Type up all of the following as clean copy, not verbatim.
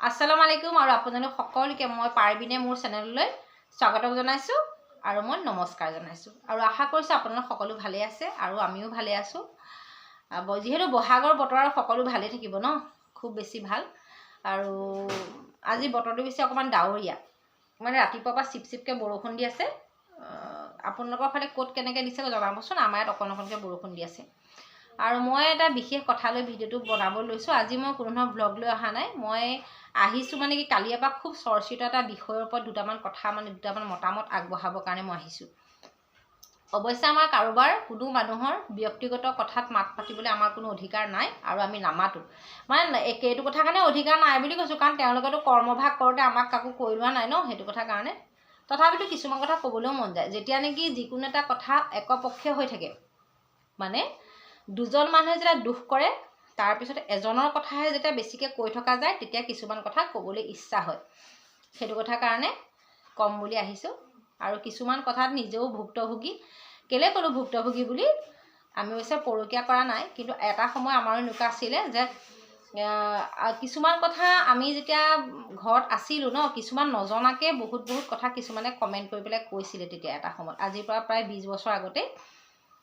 আসসালামু আলাইকুম আৰু আপোনালোক সকলোকে মই পাৰবিনে মোৰ চেনেললৈ স্বাগতম জনাইছো আৰু মই নমস্কাৰ জনাইছো আৰু আশা কৰিছো আপোনালোক সকলো ভালে আছে আৰু আমিও ভালে আছো যিহেতু বহাগৰ বতৰ সকলো ভালে থাকিব ন খুব বেছি ভাল আৰু আজি বতৰটো বেছি অকমান ডাৱৰীয়া মানে ৰাতিপুৱাৰ পৰা চিপচিপকে বৰষুণ দি আছে আপোনালোকৰ ফালে ক'ত কেনেকৈ দিছে জনাবচোন আমাৰ ইয়াত অকণকে বৰষুণ দি আছে আৰু মই এটা বিশেষ কথা লৈ ভিডিঅ'টো বনাব লৈছো আজি মই কোনো ধৰণৰ ব্লগ লৈ অহা নাই মই আহিছো মানে কি কালিৰ পৰা খুব চৰ্চিত এটা বিষয়ৰ ওপৰত দুটামান মতামত আগবঢ়াবৰ কাৰণে মই আহিছো অৱশ্যে আমাৰ কাৰোবাৰ কোনো মানুহৰ ব্যক্তিগত কথাত মাত পাতিবলৈ আমাৰ কোনো অধিকাৰ নাই আৰু আমি নামাতো মানে এইটো কথা কাৰণে অধিকাৰ নাই বুলি কৈছো কাৰণ তেওঁলোকেতো কৰ্মভাগ কৰোতে আমাক কাকো কৈ লোৱা নাই ন সেইটো কথা কাৰণে তথাপিতো কিছুমান কথা ক'বলৈও মন যায় যেতিয়া নেকি যিকোনো এটা কথা একপক্ষীয় হৈ থাকে মানে দুজন মানুহে যেতিয়া দুখ কৰে তাৰ পিছত এজনৰ কথাহে যেতিয়া বেছিকৈ কৈ থকা যায় তেতিয়া কিছুমান কথা ক'বলৈ ইচ্ছা হয় সেইটো কথা কাৰণে কম বুলি আহিছোঁ আৰু কিছুমান কথাত নিজেও ভুক্তভোগী কেলে ক'লো ভুক্তভোগী বুলি আমি অৱশ্যে পৰকীয়া কৰা নাই কিন্তু এটা সময় আমাৰো এনেকুৱা আছিলে যে কিছুমান কথা আমি যেতিয়া ঘৰত আছিলোঁ ন কিছুমান নজনাকে বহুত কথা কিছুমানে কমেণ্ট কৰি পেলাই কৈছিলে তেতিয়া এটা সময়ত আজিৰ পৰা প্ৰায় 20 বছৰ আগতে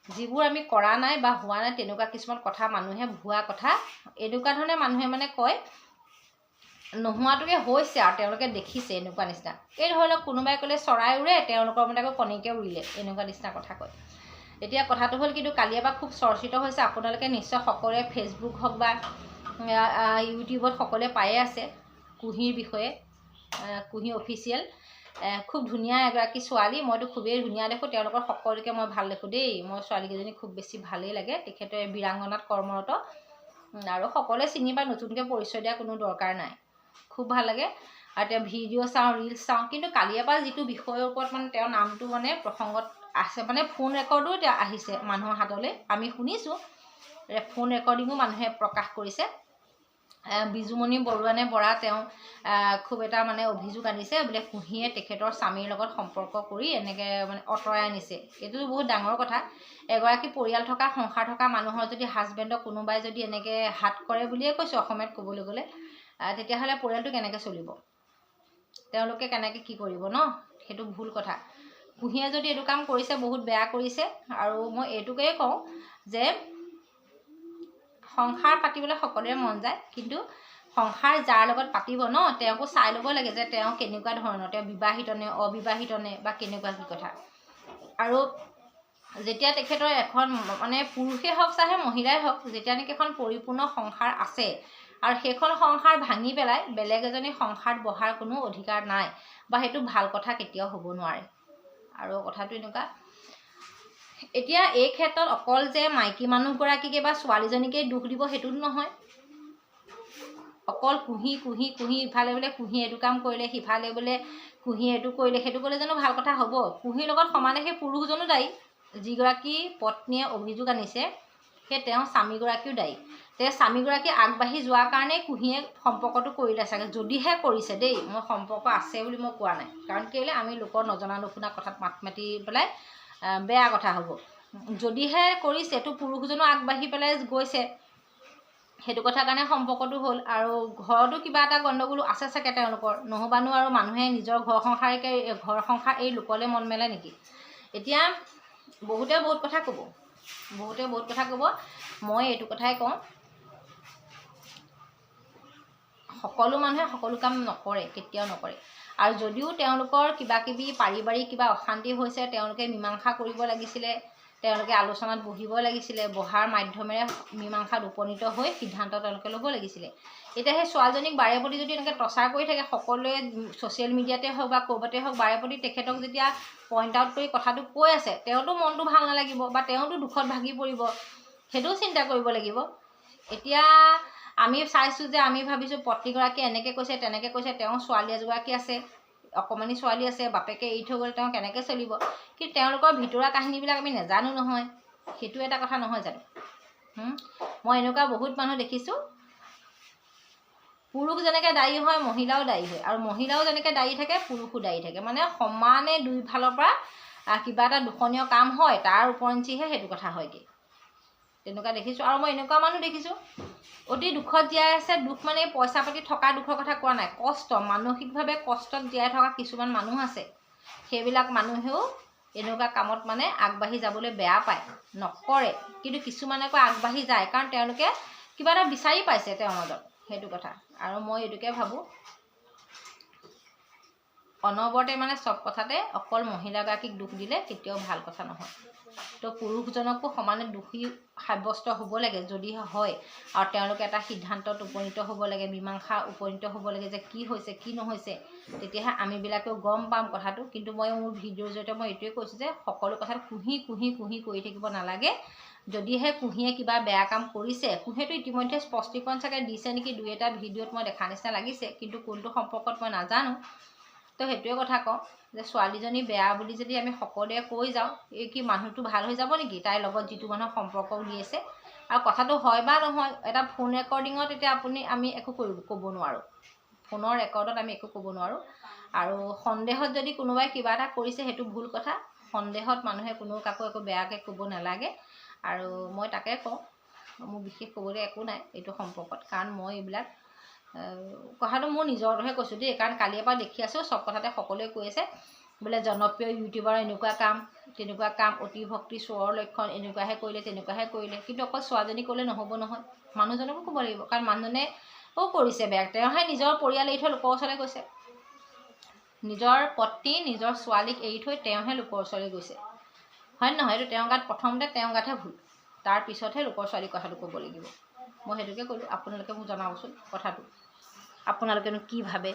যিবোৰ আমি কৰা নাই বা হোৱা নাই তেনেকুৱা কিছুমান কথা মানুহে ভুৱা কথা এনেকুৱা ধৰণে মানুহে মানে কয় নোহোৱাটোকে হৈছে আৰু তেওঁলোকে দেখিছে এনেকুৱা নিচিনা এই ধৰি লওক কোনোবাই ক'লে চৰাই উৰে তেওঁলোকৰ মতে আকৌ কণীকে উৰিলে এনেকুৱা নিচিনা কথা কয় এতিয়া কথাটো হ'ল কিন্তু কালিৰ পৰা খুব চৰ্চিত হৈছে আপোনালোকে নিশ্চয় সকলোৱে ফেচবুক হওক বা ইউটিউবত সকলোৱে পায়ে আছে কুহিৰ বিষয়ে কুহি অফিচিয়েল খুব ধুনীয়া এগৰাকী ছোৱালী মইতো খুবেই ধুনীয়া দেখোঁ তেওঁলোকৰ সকলোকে মই ভাল দেখোঁ দেই মই ছোৱালীকেইজনী খুব বেছি ভালেই লাগে তেখেতে বীৰাংগনাত কৰ্মৰত আৰু সকলোৱে চিনি পায় নতুনকৈ পৰিচয় দিয়া কোনো দৰকাৰ নাই খুব ভাল লাগে আৰু তেওঁ ভিডিঅ' চাওঁ ৰিলচ চাওঁ কিন্তু কালিৰ পৰা যিটো বিষয়ৰ ওপৰত মানে তেওঁৰ নামটো মানে প্ৰসংগত আছে মানে ফোন ৰেকৰ্ডো তেওঁ আহিছে মানুহৰ হাতলৈ আমি শুনিছোঁ ফোন ৰেকৰ্ডিঙো মানুহে প্ৰকাশ কৰিছে বিজুমণি বৰা তেওঁ খুব এটা মানে অভিযোগ আনিছে বোলে কুহিয়ে তেখেতৰ স্বামীৰ লগত সম্পৰ্ক কৰি এনেকৈ মানে আঁতৰাই আনিছে এইটো বহুত ডাঙৰ কথা এগৰাকী পৰিয়াল থকা সংসাৰ থকা মানুহৰ যদি হাজবেণ্ডক কোনোবাই যদি এনেকৈ হাত কৰে বুলিয়ে কৈছোঁ অসমীয়াত ক'বলৈ গ'লে তেতিয়াহ'লে পৰিয়ালটো কেনেকৈ চলিব তেওঁলোকে কেনেকৈ কি কৰিব ন সেইটো ভুল কথা কুহিয়ে যদি এইটো কাম কৰিছে বহুত বেয়া কৰিছে আৰু মই এইটোকেই কওঁ যে সংসাৰ পাতিবলৈ সকলোৰে মন যায় কিন্তু সংসাৰ যাৰ লগত পাতিব ন তেওঁকো চাই ল'ব লাগে যে তেওঁ কেনেকুৱা ধৰণৰ তেওঁ বিবাহিত নে অবিবাহিত নে বা কেনেকুৱা কি কথা আৰু যেতিয়া তেখেতৰ এখন মানে পুৰুষেই হওক চাহে মহিলাই হওক যেতিয়া নেকি এখন পৰিপূৰ্ণ সংসাৰ আছে আৰু সেইখন সংসাৰ ভাঙি পেলাই বেলেগ এজনী সংসাৰত বহাৰ কোনো অধিকাৰ নাই বা সেইটো ভাল কথা কেতিয়াও হ'ব নোৱাৰে আৰু কথাটো এনেকুৱা এতিয়া এই ক্ষেত্ৰত অকল যে মাইকী মানুহগৰাকীকে বা ছোৱালীজনীকে দুখ দিব সেইটো নহয় অকল কুহি ইফালে বোলে কুহি এইটো কাম কৰিলে সিফালে বোলে কুহি এইটো কৰিলে সেইটো ক'লে জানো ভাল কথা হ'ব কুহিৰ লগত সমানে সেই পুৰুষজনো দায়ী যিগৰাকী পত্নীয়ে অভিযোগ আনিছে সেই তেওঁ স্বামীগৰাকীও দায়ী তেওঁ স্বামীগৰাকী আগবাঢ়ি যোৱাৰ কাৰণেই কুহিয়ে সম্পৰ্কটো কৰিলে চাগে যদিহে কৰিছে দেই মই সম্পৰ্ক আছে বুলি মই কোৱা নাই কাৰণ কেলৈ আমি লোকৰ নজনা নুশুনা কথাত মাত মাতি পেলাই বেয়া কথা হ'ব যদিহে কৰিছে তো পুৰুষজনো আগবাঢ়ি পেলাই গৈছে সেইটো কথা কাৰণে সম্পৰ্কটো হ'ল আৰু ঘৰতো কিবা এটা গণ্ডগোল আছে চাগে তেওঁলোকৰ নহ'বানো আৰু মানুহে নিজৰ ঘৰ সংসাৰ এই লোকলৈ মন মেলে নেকি এতিয়া বহুতে বহুত কথা ক'ব মই এইটো কথাই কওঁ সকলো মানুহে সকলো কাম নকৰে কেতিয়াও নকৰে আৰু যদিও তেওঁলোকৰ কিবা কিবি পাৰিবাৰিক কিবা অশান্তি হৈছে তেওঁলোকে মীমাংসা কৰিব লাগিছিলে তেওঁলোকে আলোচনাত বহিব লাগিছিলে বহাৰ মাধ্যমেৰে মীমাংসাত উপনীত হৈ সিদ্ধান্ত তেওঁলোকে ল'ব লাগিছিলে এতিয়া সেই ছোৱালীজনীক বাৰে প্ৰতি যদি এনেকৈ প্ৰচাৰ কৰি থাকে সকলোৱে ছ'চিয়েল মিডিয়াতে হওক বা ক'ৰবাতে হওক বাৰে প্ৰতি তেখেতক যেতিয়া পইণ্ট আউট কৰি কথাটো কৈ আছে তেওঁতো মনটো ভাল নালাগিব বা তেওঁতো দুখত ভাগি পৰিব সেইটোও চিন্তা কৰিব লাগিব এতিয়া আমি চাইছোঁ যে আমি ভাবিছোঁ পত্নীগৰাকীয়ে এনেকৈ কৈছে তেনেকৈ কৈছে তেওঁ ছোৱালী এগৰাকী আছে অকণমানি ছোৱালী আছে বাপেকে এৰি থৈ গ'ল তেওঁ কেনেকৈ চলিব কিন্তু তেওঁলোকৰ ভিতৰুৱা কাহিনীবিলাক আমি নাজানো নহয় সেইটো এটা কথা নহয় জানো মই এনেকুৱা বহুত মানুহ দেখিছোঁ পুৰুষ যেনেকৈ দায়ী হয় মহিলাও দায়ী হয় আৰু মহিলাও যেনেকৈ দায়ী থাকে পুৰুষো দায়ী থাকে মানে সমানে দুইফালৰ পৰা কিবা এটা দূষণীয় কাম হয় তাৰ ওপৰঞ্চিহে সেইটো কথা হয়গৈ তেনেকুৱা দেখিছোঁ। আৰু মই এনেকুৱা মানুহ দেখিছোঁ অতি দুখত জীয়াই আছে। দুখ মানে পইচা পাতি থকা দুখৰ কথা কোৱা নাই, কষ্ট, মানসিকভাৱে কষ্টত জীয়াই থকা কিছুমান মানুহ আছে। সেইবিলাক মানুহেও এনেকুৱা কামত মানে আগবাঢ়ি যাবলৈ বেয়া পায়, নকৰে। কিন্তু কিছুমানে আকৌ আগবাঢ়ি যায়, কাৰণ তেওঁলোকে কিবা এটা বিচাৰি পাইছে তেওঁৰ মাজত, সেইটো কথা। আৰু মই এইটোকে ভাবোঁ, অনবৰতে মানে চব কথাতে অকল মহিলাগৰাকীক দুখ দিলে কেতিয়াও ভাল কথা নহয়। তো পুৰুষজনকো সমানে দোষী সাব্যস্ত হ'ব লাগে যদিহে হয়, আৰু তেওঁলোকে এটা সিদ্ধান্তত উপনীত হ'ব লাগে, মীমাংসা উপনীত হ'ব লাগে যে কি হৈছে কি নহৈছে, তেতিয়াহে আমিবিলাকেও গম পাম কথাটো। কিন্তু মই মোৰ ভিডিঅ'ৰ জৰিয়তে মই এইটোৱে কৈছোঁ যে সকলো কথাত কুহি কুহি কুহি কৰি থাকিব নালাগে। যদিহে কুঁহিয়ে কিবা বেয়া কাম কৰিছে, কুঁহিয়েতো ইতিমধ্যে স্পষ্টীকৰণ চাগে দিছে নেকি, 2-এটা ভিডিঅ'ত মই দেখা নিচিনা লাগিছে, কিন্তু কোনটো সম্পৰ্কত মই নাজানো। তো সেইটোৱে কথা কওঁ যে ছোৱালীজনী বেয়া বুলি যদি আমি সকলোৱে কৈ যাওঁ, এই কি মানুহটো ভাল হৈ যাব নেকি তাইৰ লগত যিটো মানুহৰ সম্পৰ্ক উলিয়াইছে? আৰু কথাটো হয় বা নহয়, এটা ফোন ৰেকৰ্ডিঙত এতিয়া আমি একো ক'ব নোৱাৰোঁ, ফোনৰ ৰেকৰ্ডত আমি একো ক'ব নোৱাৰোঁ। আৰু সন্দেহত যদি কোনোবাই কিবা এটা কৰিছে সেইটো ভুল কথা। সন্দেহত মানুহে কোনো কাকো একো বেয়াকৈ ক'ব নালাগে। আৰু মই তাকে কওঁ, মোৰ বিশেষ ক'বলৈ একো নাই এইটো সম্পৰ্কত, কাৰণ মই এইবিলাক কথাটো মোৰ নিজৰটোহে কৈছোঁ দেই। কাৰণ কালিৰ পৰা দেখি আছোঁ চব কথাতে সকলোৱে কৈ আছে বোলে জনপ্ৰিয় ইউটিউবাৰ এনেকুৱা কাম তেনেকুৱা কাম, অতি ভক্তি চোৰৰ লক্ষণ, এনেকুৱাহে কৰিলে তেনেকুৱাহে কৰিলে। কিন্তু অকল ছোৱালীজনী ক'লে নহ'ব নহয়, মানুহজনকো ক'ব লাগিব। কাৰণ মানুহজনেও কৰিছে বেয়া, তেওঁহে নিজৰ পৰিয়াল এৰি থৈ লোকৰ ওচৰলৈ গৈছে, নিজৰ পত্নী নিজৰ ছোৱালীক এৰি থৈ তেওঁহে লোকৰ ওচৰলৈ গৈছে, হয় নহয়? এইটো তেওঁৰ গাত, প্ৰথমতে তেওঁৰ গাতহে ভুল, তাৰপিছতহে লোকৰ ছোৱালীৰ কথাটো ক'ব লাগিব। মই সেইটোকে ক'লোঁ, আপোনালোকে মোক জনাবচোন কথাটো, আপোনালোকেনো কি ভাবে।